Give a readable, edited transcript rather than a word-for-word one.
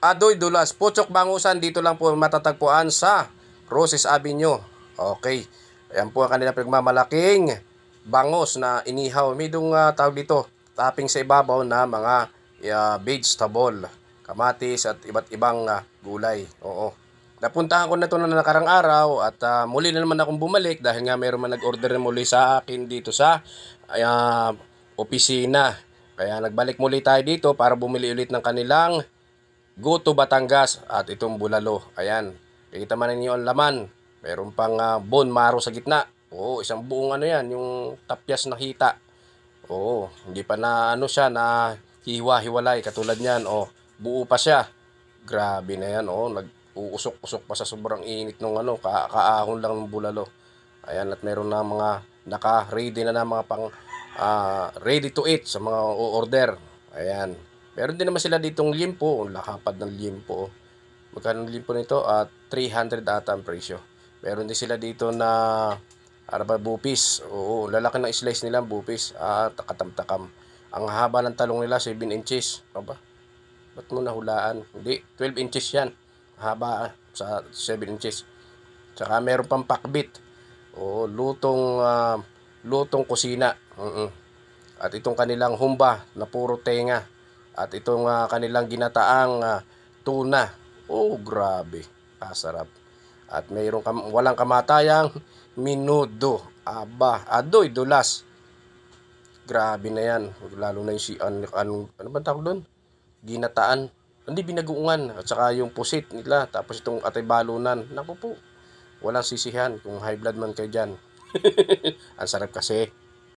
Adoy Dulas, Puchok Bangusan, dito lang po matatagpuan sa Roses Avenue. Okay. Ayan po ang kanila pinagmamalaking bangos na inihaw. May dong tawag dito, topping sa ibabaw na mga vegetable, kamatis at iba't ibang gulay. Oo. Napuntahan ko na ito na nakarang araw at muli na naman akong bumalik dahil nga mayroon man nag-order na muli sa akin dito sa opisina. Kaya nagbalik muli tayo dito para bumili ulit ng kanilang Go to Batangas at itong bulalo. Ayan. Kita man ninyo ang laman. Meron pang bone marrow sa gitna. Oo, isang buong ano yan, yung tapyas na hita. Oo, hindi pa na ano siya na hiwa-hiwalay katulad niyan. Oh, buo pa siya. Grabe na yan. Oh, nag-uusok-usok pa sa sobrang init nung ano, kaahon lang ng bulalo. Ayan, at meron na mga naka-ready na mga pang ready to eat sa mga order. Ayan. Meron din naman sila ditong limpo, lakapad ng limpo. Magkano ng limpo nito? 300 ata ang presyo. Meron din sila dito na bupis. Oo, lalaki ng slice nila ang bupis. Takatam-takam. Ang haba ng talong nila 7 inches. Aba, ba't mo nahulaan? Hindi, 12 inches yan. Haba sa 7 inches. Tsaka meron pang pakbit. Oo, lutong kusina. At itong kanilang humba na puro tenga. At itong kanilang ginataang tuna. Oh, grabe. Kasarap. At mayroong walang kamatayang minudo. Aba, Adoy Dulas. Grabe na yan. Lalo na yung ano ba tawag doon? Ginataan. Hindi, binaguungan. At saka yung pusit nila. Tapos itong atay balunan. Naku po. Walang sisihan kung high blood man kayo dyan. Ang sarap kasi.